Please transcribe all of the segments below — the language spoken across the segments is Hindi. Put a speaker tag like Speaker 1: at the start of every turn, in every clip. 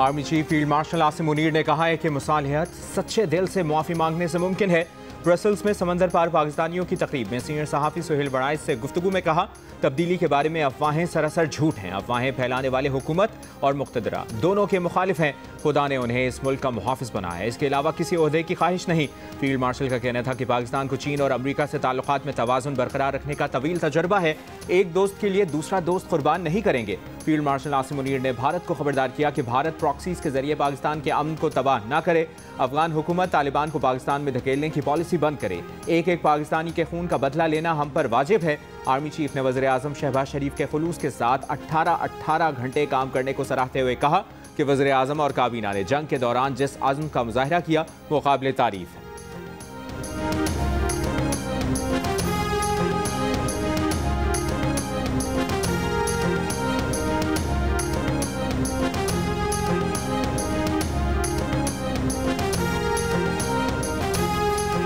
Speaker 1: Army chief field marshal Asim Munir ने कहा है कि मुसालिहत सच्चे दिल से मुआफ़ी मांगने से मुमकिन है। ब्रसल्स में समंदर पार पाकिस्तानियों की तकरीब में सीनियर सहाफ़ी सुहेल बड़ाइश से गुफ्तगू में कहा, तब्दीली के बारे में अफवाहें सरासर झूठ हैं। अफवाहें फैलाने वाले हुकूमत और मुक़्तदरा दोनों के मुखालिफ हैं। खुदा ने उन्हें इस मुल्क का मुहाफ़िज़ बनाया है, इसके अलावा किसी ओहदे की ख्वाहिश नहीं। फील्ड मार्शल का कहना था कि पाकिस्तान को चीन और अमरीका से ताल्लुकात में तवाज़ुन बरकरार रखने का तवील तजर्बा है। एक दोस्त के लिए दूसरा दोस्त कुर्बान नहीं करेंगे। फील्ड मार्शल आसिम मुनीर ने भारत को खबरदार किया कि भारत प्रॉक्सीज के जरिए पाकिस्तान के अमन को तबाह न करे। अफगान हुकूमत तालिबान को पाकिस्तान में धकेलने की पॉलिसी बंद करे। एक एक पाकिस्तानी के खून का बदला लेना हम पर वाजिब है। आर्मी चीफ ने वज़ीर आज़म शहबाज शरीफ के खुलूस के साथ 18 घंटे काम करने को सराहते हुए कहा कि वज़ीर आज़म और काबीना ने जंग के दौरान जिस आज़म का मुज़ाहिरा किया वो काबिल तारीफ है।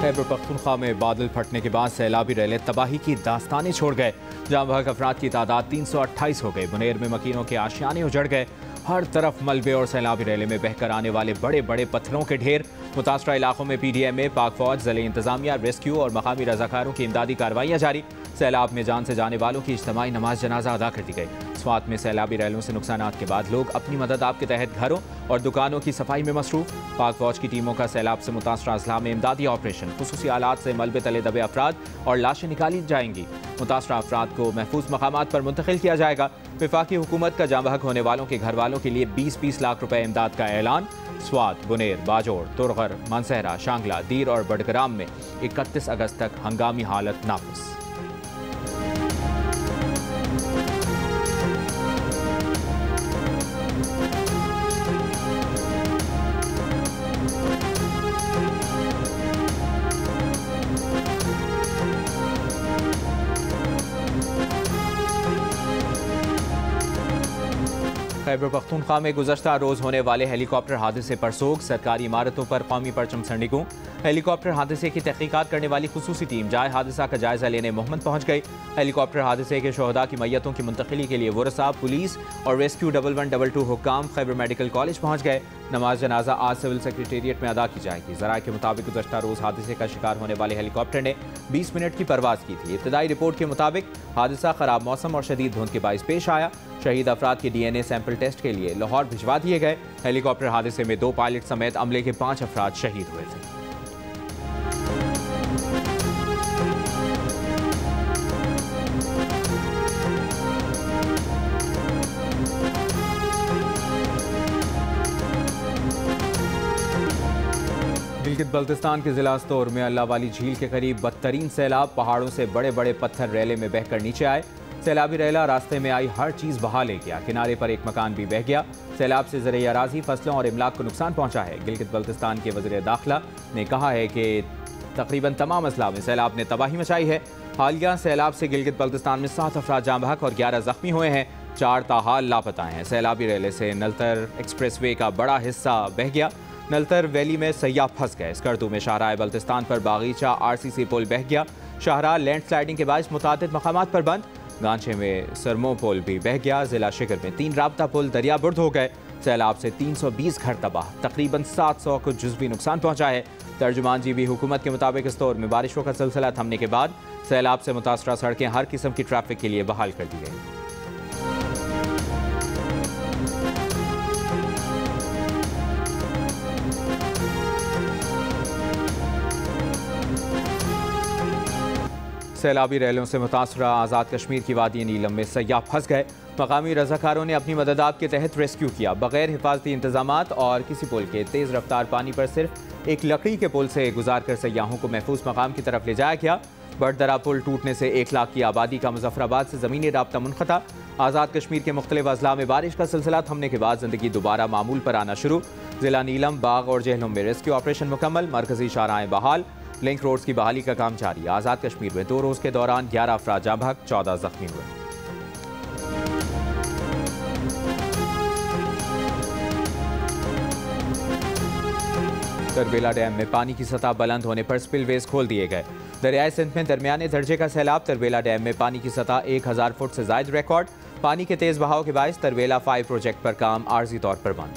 Speaker 1: खैबर पख्तूनख्वा में बादल फटने के बाद सैलाबी रैले तबाही की दास्तानें छोड़ गए। जाँ बहक अफराद की तादाद 328 हो गई। बुनेर में मकीनों के आशियाने उजड़ गए। हर तरफ मलबे और सैलाबी रैले में बहकर आने वाले बड़े बड़े पत्थरों के ढेर। मुतासरा इलाकों में PDMA, पाक फौज, ज़िले इंतजामिया, रेस्क्यू और मकामी रजाकारों की इमदादी कार्रवाइयाँ जारी। सैलाब में जान से जाने वालों की इज्तिमाई नमाज जनाजा अदा कर दी गई। स्वात में सैलाबी रैलों से नुकसानात के बाद लोग अपनी मदद आप के तहत घरों और दुकानों की सफाई में मसरूफ। पाक फौज की टीमों का सैलाब से मुतासरा अजला में इमदादी ऑपरेशन। खुसूसी आलात से मलबे तले दबे अफराद और लाशें निकाली जाएंगी। मुतासरा अफराद को महफूज मकामात पर मुंतकिल किया जाएगा। वफाकी हुकूमत का जाँ बहक होने वालों के घर वालों के लिए 20-20 लाख रुपए इमदाद का ऐलान। स्वात, बुनेर, बाजोड़, तुरगर, मानसहरा, शांगला, दीर और बडग्राम में 31 अगस्त तक हंगामी हालत नाफिज। खैबर पख्तूनख्वा में गुज़श्ता रोज़ होने वाले हेलीकॉप्टर हादसे पर सोग। सरकारी इमारतों पर कौमी परचम सड़नेगू। हेलीकॉप्टर हादसे की तहकीकात करने वाली खुसूसी टीम जाए हादसा का जायजा लेने मोहम्मद पहुंच गई। हेलीकॉप्टर हादसे के शोहदा की मैयतों की मुंतकिली के लिए वरसा, पुलिस और रेस्क्यू 1112 हुक्काम खैबर मेडिकल कॉलेज पहुंच गए। नमाज जनाजा आज सिविल सेक्रेटेरिएट में अदा की जाएगी। ज़राए के मुताबिक गुज़श्ता रोज़ हादसे का शिकार होने वाले हेलीकॉप्टर ने 20 मिनट की परवाज़ की थी। इब्तदाई रिपोर्ट के मुताबिक हादसा ख़राब मौसम और शदीद धुंध के बाइस पेश आया। शहीद अफराद के DNA सैंपल टेस्ट के लिए लाहौर भिजवा दिए गए। हेलीकॉप्टर हादसे में 2 पायलट समेत अमले के 5 अफराद शहीद हुए थे। गिलगित बल्तिस्तान के जिला स्तौर में अल्लाह वाली झील के करीब बदतरीन सैलाब। पहाड़ों से बड़े बड़े पत्थर रैले में बहकर नीचे आए। सैलाबी रैला रास्ते में आई हर चीज़ बहा ले गया। किनारे पर एक मकान भी बह गया। सैलाब से ज़रई अराज़ी, फसलों और इमलाक को नुकसान पहुंचा है। गिलगित बल्तिस्तान के वज़ीर दाखिला ने कहा है कि तकरीबन तमाम अजला में सैलाब ने तबाही मचाई है। हालिया सैलाब से गिलगित बल्तिस्तान में 7 अफराद जाँ बहक और 11 ज़ख्मी हुए हैं। 4 ताहाल लापता हैं। सैलाबी रैले से नलतर एक्सप्रेसवे का बड़ा हिस्सा बह गया। नलतर वैली में सैयाह फंस गए। स्कर्दू में शाहराह बल्तिस्तान पर बागीचा RCC पुल बह गया। शाहराह लैंडस्लाइडिंग के बायस मुतादिद मकामात पर बंद। गांचे में सरमो पुल भी बह गया। जिला शिकर में 3 राब्ता पुल दरिया बुर्द हो गए। सैलाब से 320 घर तबाह, तकरीबन 700 को जुज़वी नुकसान पहुंचा है। तर्जुमान जीबी हुकूमत के मुताबिक इस दौर में बारिशों का सिलसिला थमने के बाद सैलाब से मुतासरा सड़कें हर किस्म की ट्रैफिक के लिए बहाल कर दी गई। सैलाबी रैलों से मुतासरा आज़ाद कश्मीर की वादी नीलम में सयाह फंस गए। मकामी रज़ाकारों ने अपनी मददात के तहत रेस्क्यू किया। बगैर हिफाजती इंतजामात और किसी पुल के तेज़ रफ्तार पानी पर सिर्फ एक लकड़ी के पुल से गुजार कर सयाहों को महफूज मकाम की तरफ ले जाया गया। बड़दरा पुल टूटने से 1 लाख की आबादी का मुजफ्फराबाद से ज़मीनी राब्ता मुनक़ता। आज़ाद कश्मीर के मुख्तलिफ अजला में बारिश का सिलसिला थमने के बाद ज़िंदगी दोबारा मामूल पर आना शुरू। ज़िला नीलम, बाग और जेहलम में रेस्क्यू ऑपरेशन मुकम्मल। मरकजी शाहराहें बहाल। लिंक रोड्स की बहाली का काम जारी। आज़ाद कश्मीर में 2 रोज़ के दौरान 11 अफराद जाँ बहक, 14 ज़ख्मी हुए। तरबेला डैम में पानी की सतह बुलंद होने पर स्पिलवेज खोल दिए गए। दरियाए सिंध में दरमियाने दर्जे का सैलाब। तरबेला डैम में पानी की सतह 1000 फुट से ज़ायद रिकॉर्ड। पानी के तेज़ बहाव के बायस तरबेला 5 प्रोजेक्ट पर काम आर्जी तौर पर बंद।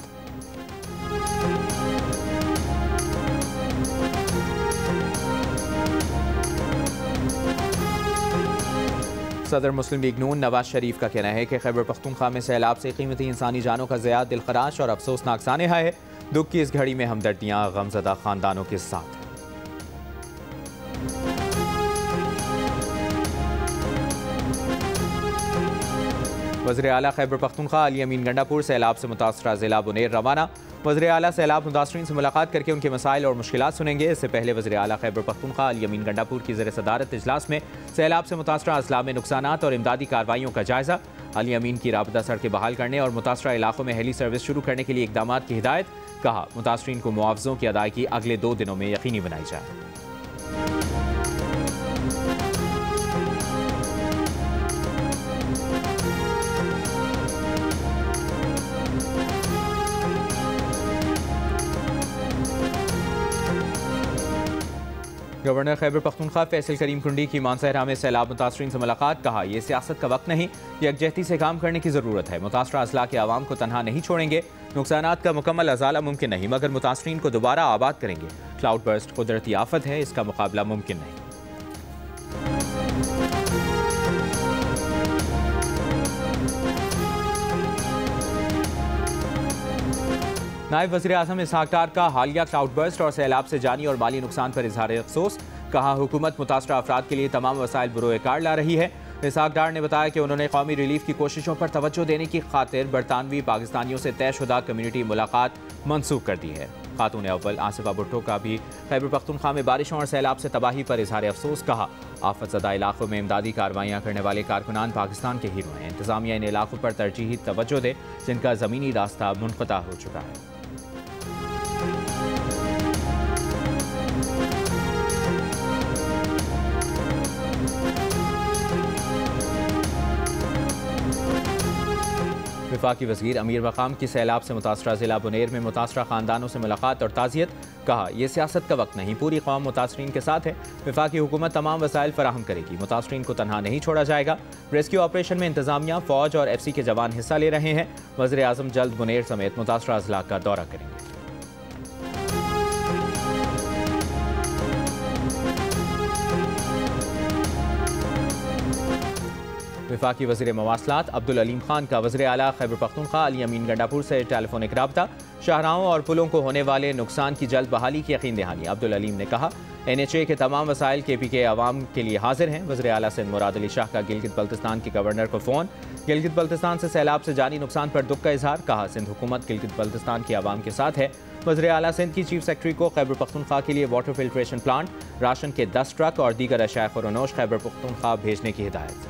Speaker 1: सदर मुस्लिम लीग नून नवाज शरीफ का कहना है कि खैबर पख्तूनख्वा में सैलाब से कीमती इंसानी जानों का ज़िया दिलखराश और अफसोसनाक सानहा है। दुख की इस घड़ी में हमदर्दियाँ गमज़दा खानदानों के साथ। वज़ीर आला खैबर पख्तूनख्वा अली अमीन गंडापुर सैलाब से मुतासरा ज़िला बुनेर रवाना। वज़ीर आला सैलाब मुतासरीन से मुलाकात करके उनके मसाइल और मुश्किलात सुनेंगे। इससे पहले वज़ीर आला खैबर पख्तूनख्वा अली अमीन गंडापुर की ज़ेर सदारत इजलास में सैलाब से मुतासरा अजला में नुकसानात और इमदादी कार्रवाइयों का जायज़ा। अली अमीन की राबता सड़कें बहाल करने और मुतासरा इलाकों में हेली सर्विस शुरू करने के लिए इकदाम की हिदायत। कहा, मुतासरीन को मुआवज़ों की अदायगी अगले 2 दिनों में यकीनी बनाई जाए। गवर्नर खैबर पख्तूनख्वा फैसल करीम कुंडी की मानसहरा में सैलाब मुतासरीन से मुलाकात। कहा, यह सियासत का वक्त नहीं, यकजहती से काम करने की ज़रूरत है। मुतासरा अजला के आवाम को तनहा नहीं छोड़ेंगे। नुकसानात का मुकम्मल अजाला मुमकिन नहीं, मगर मुतासरीन को दोबारा आबाद करेंगे। क्लाउड बर्स्ट कुदरती आफत है, इसका मुकाबला मुमकिन नहीं। नायब वज़ीर आज़म इसहाक डार का हालिया क्लाउड बर्स्ट और सैलाब से जानी और माली नुकसान पर इजहार अफसोस। कहा, हुकूमत मुतासरा अफराद के लिए तमाम वसाइल बुरोए कार ला रही है। इसहाक डार ने बताया कि उन्होंने कौमी रिलीफ की कोशिशों पर तवज्जो देने की खातिर बरतानवी पाकिस्तानियों से तयशुदा कम्यूनिटी मुलाकात मनसूख कर दी है। खातून अव्वल आसिफा भुट्टो का भी खैबर पख्तूनख्वा में बारिशों और सैलाब से तबाही पर इजहार अफसोस। कहा, आफत ज़दा इलाकों में इमदादी कार्रवाइयाँ करने वाले कारकुनान पाकिस्तान के हीरो हैं। इंतज़ामिया इन इलाकों पर तरजीही तवज्जो दे जिनका ज़मीनी रास्ता मुनक़ता हो चुका है। वफाकी वज़ीर अमीर मकाम की सैलाब से मुतासरा ज़िला बुनेर में मुतासरा ख़ानदानों से मुलाकात और ताज़ियत। कहा, यह सियासत का वक्त नहीं, पूरी कौम मुतासरीन के साथ है। वफाकी हुकूमत तमाम वसाइल फराहम करेगी, मुतासरीन को तनहा नहीं छोड़ा जाएगा। रेस्क्यू ऑपरेशन में इंतज़ामिया, फ़ौज और FC के जवान हिस्सा ले रहे हैं। वज़ीर आज़म जल्द बुनेर समेत मुतासरा अजला का दौरा करेंगे। वफाकी वज़ीर मवासलात अब्दुल अलीम खान का वज़ीर आला खैबर पख्तूनख्वा अली अमीन गंडापुर से टेलीफोनिक राब्ता। शाहराहों और पुलों को होने वाले नुकसान की जल्द बहाली की यकीन दहानी। अब्दुल अलीम ने कहा, NHA के तमाम वसाइल KPK आवाम के लिए हाजिर हैं। वज़ीर आला सिंध मुराद अली शाह का गिलगित बल्तिस्तान के गवर्नर को फ़ोन। गिलगित बल्तिस्तान से सैलाब से जानी नुकसान पर दुख का इजहार। कहा, सिंध हुकूमत गिलगित बल्तिस्तान के आवाम के साथ है। वज़ीर आला सिंध की चीफ सेक्रेटरी को खैबर पख्तूनख्वा के लिए वाटर फिल्ट्रेशन प्लांट, राशन के 10 ट्रक और दीगर अशाए खुरनोश खैबर पख्तूनख्वा भेजने की हिदायत।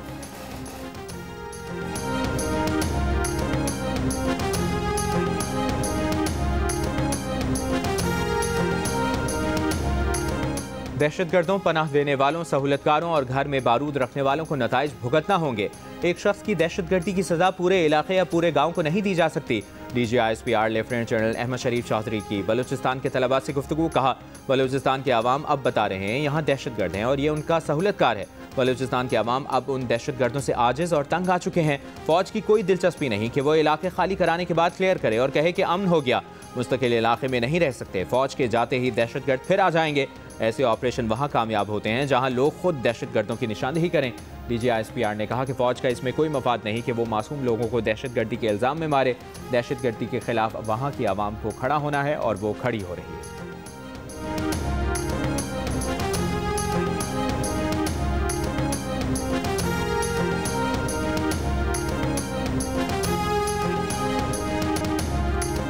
Speaker 1: दहशतगर्दों, पनाह देने वालों, सहूलतकारों और घर में बारूद रखने वालों को नताइज भुगतना होंगे। एक शख्स की दहशतगर्दी की सजा पूरे इलाके या पूरे गांव को नहीं दी जा सकती। DG ISPR lieutenant general Ahmed Sharif Chaudhry की बलूचिस्तान के तलबा से गुफ्तगू। कहा, बलूचिस्तान के अवाम अब बता रहे हैं यहाँ दहशतगर्द हैं और ये उनका सहूलतकार है। बलूचिस्तान के अवाम अब उन दहशतगर्दों से आजिज और तंग आ चुके हैं। फौज की कोई दिलचस्पी नहीं कि वो इलाके खाली कराने के बाद क्लियर करे और कहे कि अमन हो गया। मुस्तकिल इलाके में नहीं रह सकते। फौज के जाते ही दहशतगर्द फिर आ जाएंगे। ऐसे ऑपरेशन वहाँ कामयाब होते हैं जहाँ लोग खुद दहशतगर्दों की निशानदेही करें। DG ISPR ने कहा कि फौज का इसमें कोई मफाद नहीं कि वो मासूम लोगों को दहशतगर्दी के इल्ज़ाम में मारे। दहशतगर्दी के खिलाफ वहाँ की आवाम को खड़ा होना है और वो खड़ी हो रही है।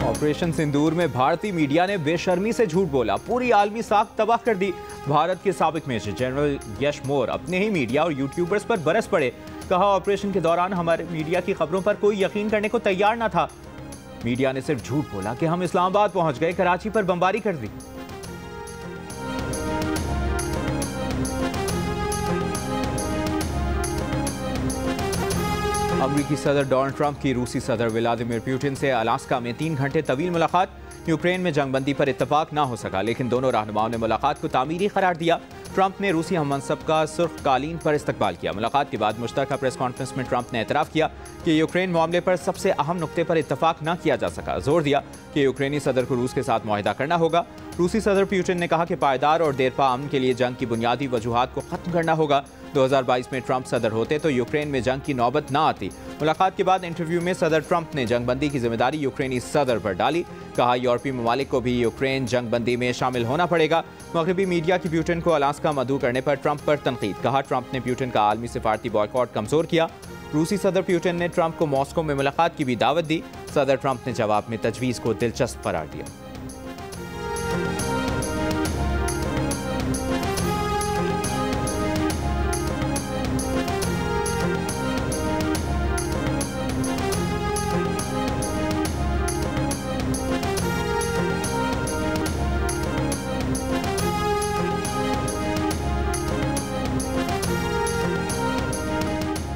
Speaker 1: ऑपरेशन सिंदूर में भारतीय मीडिया ने बेशर्मी से झूठ बोला, पूरी आलमी साख तबाह कर दी। भारत के साबिक मेजर जनरल यश मोर अपने ही मीडिया और यूट्यूबर्स पर बरस पड़े। कहा, ऑपरेशन के दौरान हमारे मीडिया की खबरों पर कोई यकीन करने को तैयार न था। मीडिया ने सिर्फ झूठ बोला कि हम इस्लामाबाद पहुंच गए, कराची पर बमबारी कर दी। अमेरिकी सदर डोनाल्ड ट्रंप की रूसी सदर व्लादिमीर पुतिन से अलास्का में 3 घंटे तवील मुलाकात। यूक्रेन में जंगबंदी पर इत्तफाक ना हो सका, लेकिन दोनों रहनुमाओं ने मुलाकात को तामीरी करार दिया। ट्रंप ने रूसी हममनसब का सुर्ख कालीन पर इस्तकबाल किया। मुलाकात के बाद मुश्तरका प्रेस कॉन्फ्रेंस में ट्रंप ने एतराफ़ किया कि यूक्रेन मामले पर सबसे अहम नुक्ते पर इत्तफाक न किया जा सका। जोर दिया कि यूक्रेनी सदर को रूस के साथ मुआहिदा करना होगा। रूसी सदर पुतिन ने कहा कि पायदार और देरपा अमन के लिए जंग की बुनियादी वजूहात को खत्म करना होगा। 2022 में ट्रंप सदर होते तो यूक्रेन में जंग की नौबत ना आती। मुलाकात के बाद इंटरव्यू में सदर ट्रंप ने जंगबंदी की जिम्मेदारी यूक्रेनी सदर पर डाली। कहा यूरोपीय ममालिक को भी यूक्रेन जंगबंदी में शामिल होना पड़ेगा। मगरबी मीडिया की पुतिन को अलास्का मदऊ करने पर ट्रंप पर तनकीद। कहा ट्रंप ने पुतिन का आलमी सिफारती बॉयकॉट कमजोर किया। रूसी सदर पुतिन ने ट्रंप को मॉस्को में मुलाकात की भी दावत दी। सदर ट्रंप ने जवाब में तजवीज़ को दिलचस्प करार दिया।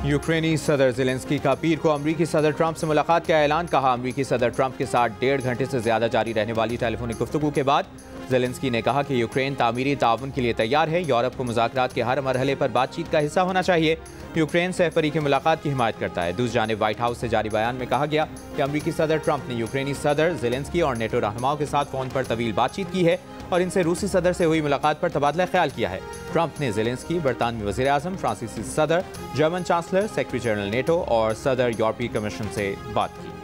Speaker 1: यूक्रेनी सदर ज़ेलेंस्की का पीर को अमरीकी सदर ट्रंप से मुलाकात का ऐलान। कहा अमरीकी सदर ट्रंप के साथ 1.5 घंटे से ज़्यादा जारी रहने वाली टेलीफोनिक गुफ्तगू के बाद ज़ेलेंस्की ने कहा कि यूक्रेन तामीरी ताउन के लिए तैयार है। यूरोप को मुज़ाकरात के हर मरहले पर बातचीत का हिस्सा होना चाहिए। यूक्रेन सहफरी की मुलाकात की हिमायत करता है। दूसरी जानिब व्हाइट हाउस से जारी बयान में कहा गया कि अमरीकी सदर ट्रंप ने यूक्रेनी सदर ज़ेलेंस्की और नेटो रहनुमाओं के साथ फ़ोन पर तवील बातचीत की है और इनसे रूसी सदर से हुई मुलाकात पर तबादला ख्याल किया है। ट्रंप ने ज़ेलेंस्की, बरतानवी वज़ीर आज़म, फ्रांसीसी सदर, German chancellor, secretary general NATO और सदर यूरोपीय कमीशन से बात की।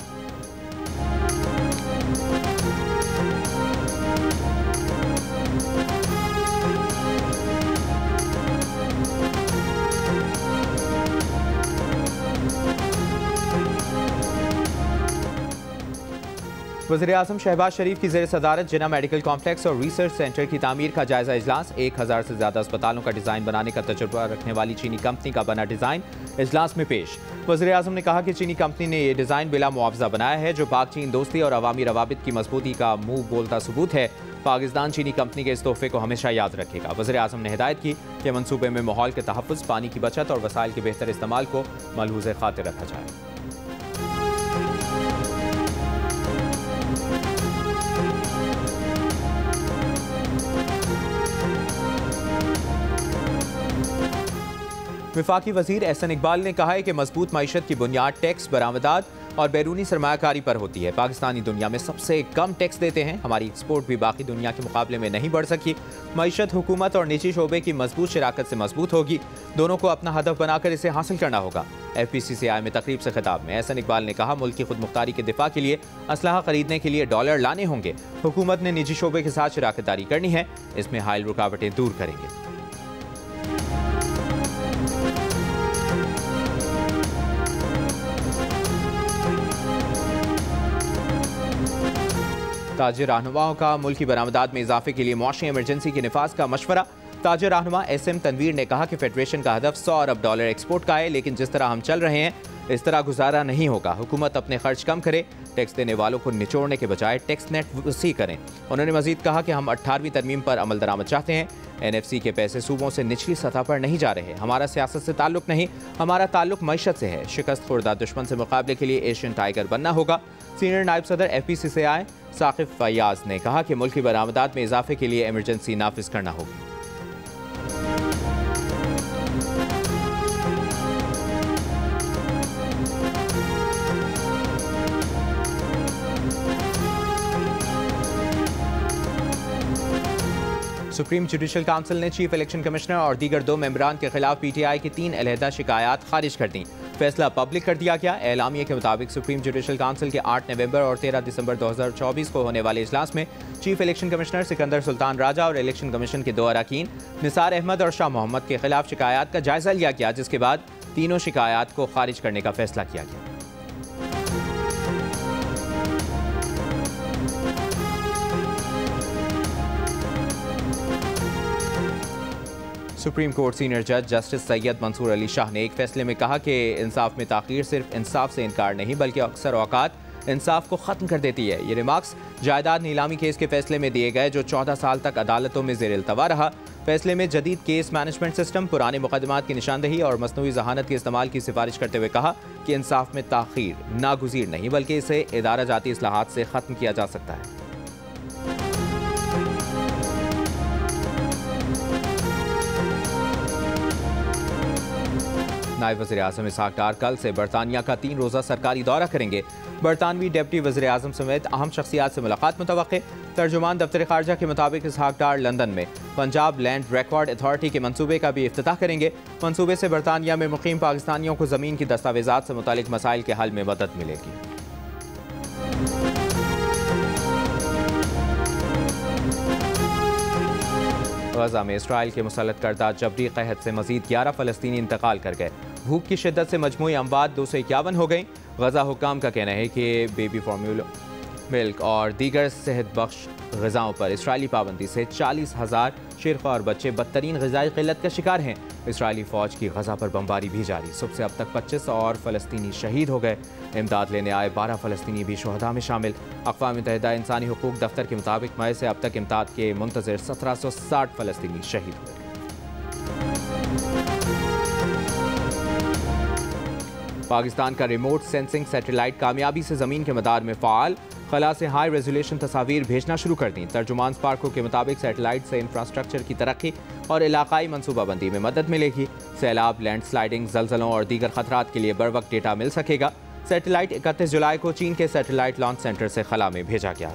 Speaker 1: वज़ीर-ए-आज़म शहबाज शरीफ की ज़ेर सदारत जिना मेडिकल कॉम्प्लेक्स और रिसर्च सेंटर की तामीर का जायजा इजलास। 1000 से ज़्यादा अस्पतालों का डिज़ाइन बनाने का तजुर्बा रखने वाली चीनी कंपनी का बना डिज़ाइन इजलास में पेश। वज़ीर-ए-आज़म ने कहा कि चीनी कंपनी ने यह डिज़ाइन बिला मुआवजा बनाया है, जो पाक चीन दोस्ती और अवामी रवाबित की मजबूती का मुंह बोलता सबूत है। पाकिस्तान चीनी कंपनी के इस तोहफे को हमेशा याद रखेगा। वज़ीर-ए-आज़म ने हिदायत की कि मनसूबे में माहौल के तहफ़्फ़ुज़, पानी की बचत और वसाइल के बेहतर इस्तेमाल को मलहूज़ खातिर रखा जाए। वफाकी वज़ीर एहसन इकबाल ने कहा है कि मजबूत मईशत की बुनियाद टैक्स, बरामदात और बैरूनी सरमायाकारी पर होती है। पाकिस्तानी दुनिया में सबसे कम टैक्स देते हैं। हमारी एक्सपोर्ट भी बाकी दुनिया के मुकाबले में नहीं बढ़ सकी। मईशत हुकूमत और निजी शोबे की मजबूत शराकत से मजबूत होगी। दोनों को अपना हदफ बनाकर इसे हासिल करना होगा। FPCCI में तकरीब से खिताब में एहसन इकबाल ने कहा, मुल्क की खुद मुख्तारी के दिफा के लिए असलहा खरीदने के लिए डॉलर लाने होंगे। हुकूमत ने निजी शोबे के साथ शराकत दारी करनी है। इसमें हायल रुकावटें दूर करेंगे। ताजिर रहनुमाओं का मुल्क की बरामदात में इजाफे के लिए मुआशी इमरजेंसी के निफाज का मशवरा। ताजिर रहनुमा SM तनवीर ने कहा कि फेडरेशन का हदफ $100 अरब एक्सपोर्ट का है, लेकिन जिस तरह हम चल रहे हैं इस तरह गुजारा नहीं होगा। हुकूमत अपने खर्च कम करे, टैक्स देने वालों को निचोड़ने के बजाय टैक्स नेट वसी करें। उन्होंने मजीद कहा कि हम 18वीं तरमीम पर अमल दरामद चाहते हैं। NFC के पैसे सूबों से निचली सतह पर नहीं जा रहे। हमारा सियासत से ताल्लुक नहीं, हमारा ताल्लुक मईशत से है। शिकस्त खुर्दा दुश्मन से मुकाबले के लिए एशियन टाइगर बनना होगा। सीनियर नायब सदर FPCCI साकिब फयाज ने कहा कि मुल्क की बरामदात में इजाफे के लिए इमरजेंसी नाफिज करना होगी। सुप्रीम जुडिशल काउंसिल ने चीफ इलेक्शन कमिश्नर और दीगर 2 मेंबरान के खिलाफ PTI की 3 अलहदा शिकायत खारिज कर दी। फैसला पब्लिक कर दिया गया। एलामिया के मुताबिक सुप्रीम जुडिशल काउंसिल के 8 नवंबर और 13 दिसंबर 2024 को होने वाले इजलास में chief election commissioner Sikandar Sultan Raja और इलेक्शन कमीशन के 2 अरकान निसार अहमद और शाह मोहम्मद के खिलाफ शिकायत का जायजा लिया गया, जिसके बाद तीनों शिकायत को खारिज करने का फैसला किया गया। सुप्रीम कोर्ट सीनियर जज जस्टिस सैयद मंसूर अली शाह ने एक फैसले में कहा कि इंसाफ में ताख़ीर सिर्फ इंसाफ से इनकार नहीं बल्कि अक्सर औकात इंसाफ को ख़त्म कर देती है। ये रिमार्क्स जायदाद नीलामी केस के फैसले में दिए गए, जो 14 साल तक अदालतों में ज़ेर इल्तवा रहा। फैसले में जदीद केस मैनेजमेंट सिस्टम, पुराने मुकदमात की निशानदही और मसनूई जहानत के इस्तेमाल की सिफारिश करते हुए कहा कि इंसाफ में ताख़ीर नागुज़ीर नहीं बल्कि इसे इदारा जाती इस्लाहात से ख़त्म किया जा सकता है। नायब वज़ीर आज़म इसहाक डार कल से बरतानिया का 3 रोज़ा सरकारी दौरा करेंगे। बरतानवी डिप्टी वज़ीर आज़म समेत अहम शख्सियात से मुलाकात मुतवक्के। तर्जुमान दफ्तर ख़ारजा के मुताबिक इसहाक डार लंदन में पंजाब लैंड रिकॉर्ड अथॉरिटी के मनसूबे का भी इफ्तिताह करेंगे। मनसूबे से बरतानिया में मुकीम पाकिस्तानियों को ज़मीन की दस्तावेज़ात से मुतालिक मसाइल के हल में मदद मिलेगी। गजा में इसराइल के मुसल्लत करदा जबरी कहत से मजीद 11 फ़लस्तीनी इंतकाल कर गए। भूख की शिद्दत से मजमूई अमवात 251 हो गई। गजा हुक्काम का कहना है कि बेबी फार्मूला मिल्क और दीगर सेहत बख्श ग़िज़ाओं पर इसराइली पाबंदी से 40,000 शिरख़ा और बच्चे बदतरीन ग़िज़ाई क़िल्लत का शिकार हैं। इसराइली फ़ौज की गजा पर बमबारी भी जारी। सुबह से अब तक 25 और फ़लस्तीनी शहीद हो गए। इमदाद लेने आए 12 फ़लस्तीनी भी शुहदा में शामिल। अक़वाम मुत्तहिदा इंसानी हुकूक दफ्तर के मुताबिक मई से अब तक इमदाद के मुंतज़िर 1760 फ़लस्तीनी शहीद हुए। पाकिस्तान का रिमोट सेंसिंग सैटेलाइट कामयाबी से ज़मीन के मदार में फ़ाल। खला से हाई रेजोल्यूशन तस्वीर भेजना शुरू कर दी। तर्जुमान स्पार्को के मुताबिक सैटेलाइट से इंफ्रास्ट्रक्चर की तरक्की और इलाकाई मनसूबाबंदी में मदद मिलेगी। सैलाब, लैंडस्लाइडिंग, जलजलों और दीगर खतरात के लिए बर वक्त डेटा मिल सकेगा। सैटेलाइट 31 जुलाई को चीन के सैटेलाइट लॉन्च सेंटर से खला में भेजा गया।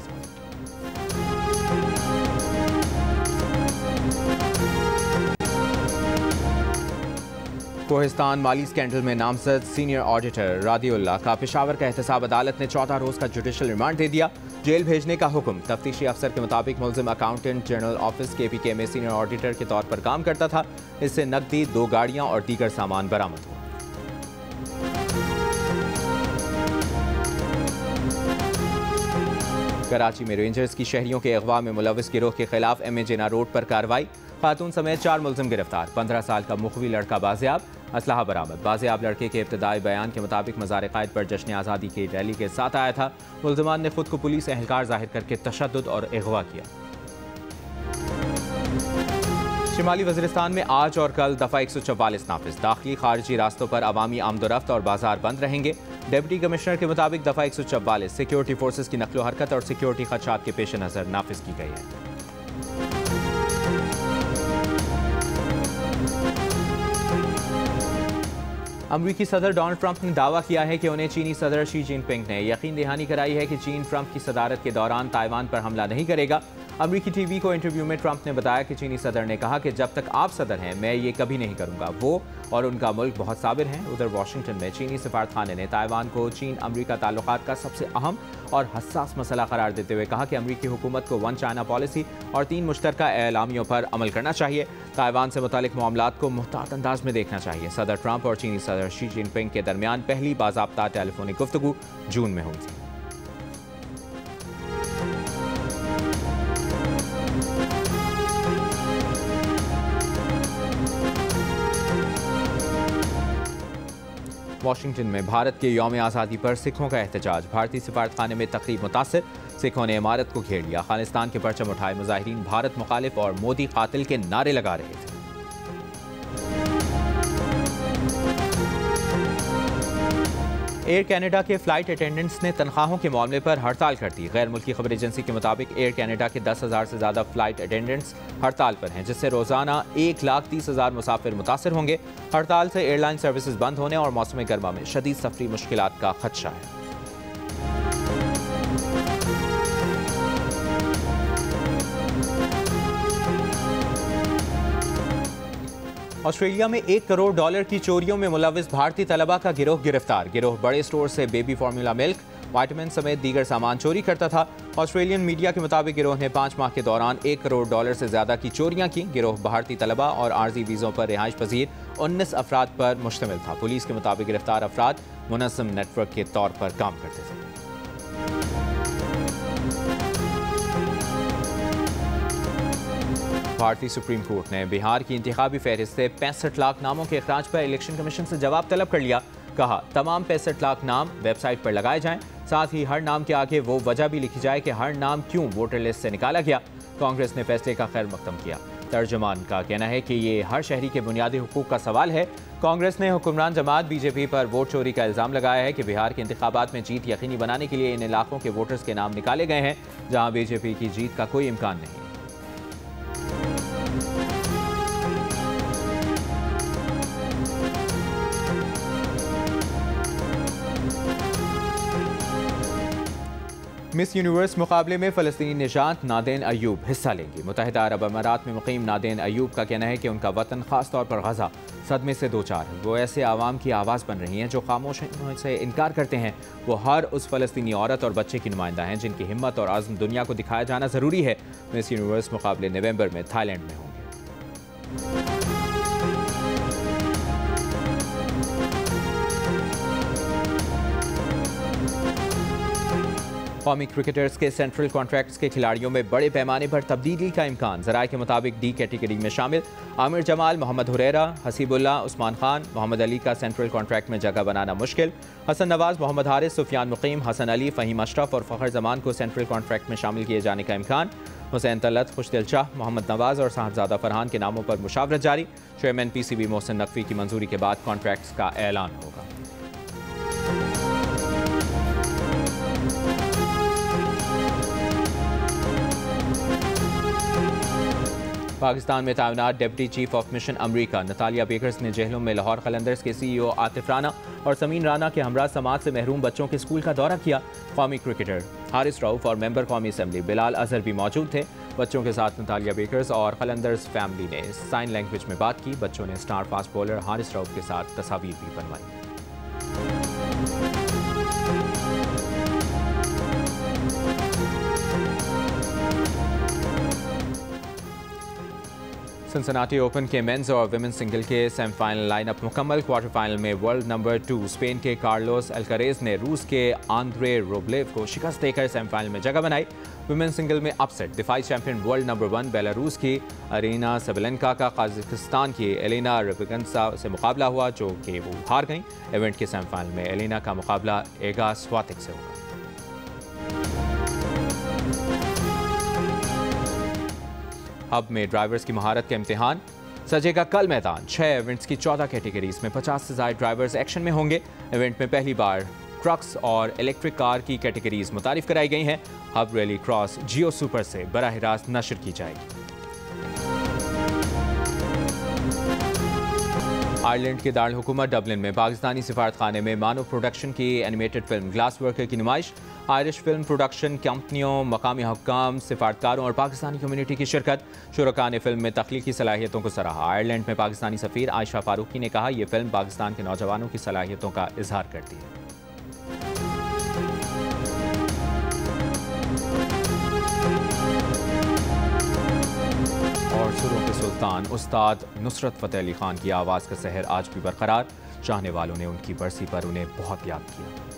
Speaker 1: कोहिस्तान माली स्कैंडल में नामजद सीनियर ऑडिटर रादिउल्लाह का पेशावर का एहतसाब अदालत ने 14 रोज़ का जुडिशल रिमांड दे दिया। जेल भेजने का हुक्म। तफ्तीशी अफसर के मुताबिक मुलजिम अकाउंटेंट जनरल ऑफिस KPK में सीनियर ऑडिटर के तौर पर काम करता था। इससे नकदी, 2 गाड़ियां और दीगर सामान बरामद हुआ। कराची में रेंजर्स की शहरियों के अगवा में मुलविस गिरोह के खिलाफ MA जिना रोड पर कार्रवाई। खातून समेत 4 मुलजिम गिरफ्तार। 15 साल का मुखवी लड़का बाजियाब। असलहा बरामद। बाजियाब लड़के के इब्तदाई बयान के मुताबिक मज़ार क़ायद पर जश्न आज़ादी की रैली के साथ आया था। मुलजमान ने खुद को पुलिस एहलकार जाहिर करके तशद्दुद और अगवा किया। शिमाली वज़ीरिस्तान में आज और कल दफ़ा 144 नाफिज। दाखिली खारजी रास्तों पर अवामी आमदोरफ्त और बाजार बंद रहेंगे। डिप्टी कमिश्नर के मुताबिक दफ़ा 144 सिक्योरिटी फोर्सेज की नकलो हरकत और सिक्योरिटी खदशात के पेश नज़र नाफिज की गई है। अमरीकी सदर डोनाल्ड ट्रंप ने दावा किया है कि उन्हें चीनी सदर शी जिनपिंग ने यकीन दहानी कराई है कि चीन ट्रंप की सदारत के दौरान ताइवान पर हमला नहीं करेगा। अमरीकी टीवी को इंटरव्यू में ट्रंप ने बताया कि चीनी सदर ने कहा कि जब तक आप सदर हैं मैं ये कभी नहीं करूंगा। वो और उनका मुल्क बहुत साबिर हैं। उधर वाशिंगटन में चीनी सफारतखाने ने ताइवान को चीन अमरीका ताल्लुकात का सबसे अहम और हसास मसला करार देते हुए कहा कि अमरीकी हुकूमत को 1 चाइना पॉलिसी और 3 मुश्तरका एलामियों पर अमल करना चाहिए। ताइवान से मुतालिक मामलात को मुहतात अंदाज में देखना चाहिए। सदर ट्रंप और चीनी सदर शी जिनपिंग के दरमियान पहली बाज़ाब्ता टेलीफोनिक गुफ्तगू जून में हुई थी। वाशिंगटन में भारत के यौम आज़ादी पर सिखों का एहतजाज। भारतीय सफारतखाने में तकरीब मुतासिर। सिखों ने इमारत को घेर लिया। खालिस्तान के परचम उठाए मुजाहिरीन भारत मुखालिफ और मोदी कातिल के नारे लगा रहे थे। एयर कनाडा के फ्लाइट अटेंडेंट्स ने तनख्वाहों के मामले पर हड़ताल कर दी। गैर मुल्की खबर एजेंसी के मुताबिक एयर कनाडा के 10,000 से ज़्यादा फ्लाइट अटेंडेंट्स हड़ताल पर हैं, जिससे रोज़ाना 1,30,000 मुसाफिर मुतासर होंगे। हड़ताल से एयरलाइन सर्विसेज बंद होने और मौसम गर्मा में शदीद सफरी मुश्किलात का खदशा है। ऑस्ट्रेलिया में $1 करोड़ की चोरियों में मुलविस भारतीय तलबा का गिरोह गिरफ्तार। गिरोह बड़े स्टोर से बेबी फार्मूला मिल्क, वाइटामिन समेत दीगर सामान चोरी करता था। ऑस्ट्रेलियन मीडिया के मुताबिक गिरोह ने 5 माह के दौरान $1 करोड़ से ज्यादा की चोरियां की। गिरोह भारतीय तलबा और आर्जी वीज़ों पर रिहाइश पजीर 19 अफराद पर मुश्तमिल था। पुलिस के मुताबिक गिरफ्तार अफराद मुनज़्ज़म नेटवर्क के तौर पर काम करते थे। भारतीय सुप्रीम कोर्ट ने बिहार की इंतखाबी फहरिस्त से 65 लाख नामों के अखराज पर इलेक्शन कमीशन से जवाब तलब कर लिया। कहा तमाम 65 लाख नाम वेबसाइट पर लगाए जाएं। साथ ही हर नाम के आगे वो वजह भी लिखी जाए कि हर नाम क्यों वोटर लिस्ट से निकाला गया। कांग्रेस ने फैसले का खैर मकदम किया। तर्जुमान का कहना है कि ये हर शहरी के बुनियादी हुकूक का सवाल है। कांग्रेस ने हुक्मरान जमात BJP पर वोट चोरी का इल्ज़ाम लगाया है कि बिहार के इंतखाबात में जीत यकीनी बनाने के लिए इन इलाकों के वोटर्स के नाम निकाले गए हैं जहां BJP की जीत का कोई इम्कान नहीं। मिस यूनिवर्स मुकाबले में फ़लस्तीनी निशांत नादेन अयूब हिस्सा लेंगी। मुत्तहिदा अरब अमारात में मुकीम नादेन अयूब का कहना है कि उनका वतन ख़ास तौर पर गज़ा सदमे से दो चार है। वो ऐसे आवाम की आवाज़ बन रही हैं जो खामोश से इनकार करते हैं। वो हर उस फ़लस्तीनी औरत और बच्चे की नुमाइंदा हैं जिनकी हिम्मत और आज़म दुनिया को दिखाया जाना ज़रूरी है। मिस यूनिवर्स मुकाबले नवंबर में थाईलैंड में होंगे। कौमी क्रिकेटर्स के सेंट्रल कॉन्ट्रैक्ट्स के खिलाड़ियों में बड़े पैमाने पर तब्दीली का इम्कान। ज़राए के मुताबिक डी कैटेगरी में शामिल आमिर जमाल, मोहम्मद हुरैरा, हसीबुल्लाह, उस्मान खान, मोहम्मद अली का सेंट्रल कॉन्ट्रैक्ट में जगह बनाना मुश्किल। हसन नवाज, मोहम्मद हारिस, सुफियान मुकीम, हसन अली, फ़हीम अशरफ और फ़खर जमान को सेंट्रल कॉन्ट्रैक्ट में शामिल किए जाने का इम्कान। हुसैन तलत, खुशदिल शाह, मोहम्मद नवाज और साहबजादा फरहान के नामों पर मुशावरत जारी। चेयरमैन PCB मोहसिन नकवी की मंजूरी के बाद कॉन्ट्रैक्ट्स का ऐलान होगा। पाकिस्तान में तैनात डिप्टी चीफ ऑफ मिशन अमरीका नतालिया बेकर्स ने जेलों में लाहौर कलंदर्स के CEO आतिफ राना और समीन राना के हमरा समाज से महरूम बच्चों के स्कूल का दौरा किया। कौमी क्रिकेटर हारिस रऊफ और मेंबर कौमी असम्बली बिलाल अजहर भी मौजूद थे। बच्चों के साथ नतालिया बेकर्स और कलंदर्स फैमिली ने साइन लैंग्वेज में बात की। बच्चों ने star fast bowler Haris Rauf के साथ तस्वीर भी बनवाई। सिंसिनाटी ओपन के मेंस और विमेंस सिंगल के सेमीफाइनल लाइनअप मुकम्मल। क्वार्टर फाइनल में वर्ल्ड नंबर 2 स्पेन के कार्लोस अल्कारेज ने रूस के आंद्रे रूबलेव को शिकस्त देकर सेमीफाइनल में जगह बनाई। विमेंस सिंगल में अपसेट दिफाई चैंपियन वर्ल्ड नंबर 1 बेलारूस की अरीना सबलेंका का काजाकिस्तान की एलेना रबिगंसा से मुकाबला हुआ, जो कि वो हार गईं। इवेंट के सेमीफाइनल में एलेना का मुकाबला एगा स्वातिक से होगा। हब में ड्राइवर्स की महारत के इम्तिहान सजेगा कल मैदान। 6 इवेंट्स की 14 कैटेगरीज में 50 से ज़ायद ड्राइवर्स एक्शन में होंगे। इवेंट में पहली बार ट्रक्स और इलेक्ट्रिक कार की कैटेगरीज मुतारिफ कराई गई हैं। हब रैली क्रॉस जियो सुपर से बराह रास्त नशर की जाएगी। आयरलैंड के दारुल हुकूमत डबलिन में पाकिस्तानी सिफारतखाने में मानो प्रोडक्शन की एनिमेटेड फिल्म ग्लास वर्कर की नुमाइश। आयरिश फिल्म प्रोडक्शन कंपनियों, मकामी हुक्काम, सिफारतकारों और पाकिस्तानी कम्युनिटी की शिरकत। शुरका ने फिल्म में तख्लीकी सलाहियतों को सराहा। आयरलैंड में पाकिस्तानी सफ़ीर आयशा फारूकी ने कहा, यह फिल्म पाकिस्तान के नौजवानों की सलाहियतों का इजहार करती है। और सुरों के सुल्तान उस्ताद नुसरत फ़तेह अली खान की आवाज़ का सहर आज भी बरकरार। चाहने वालों ने उनकी बरसी पर उन्हें बहुत याद किया।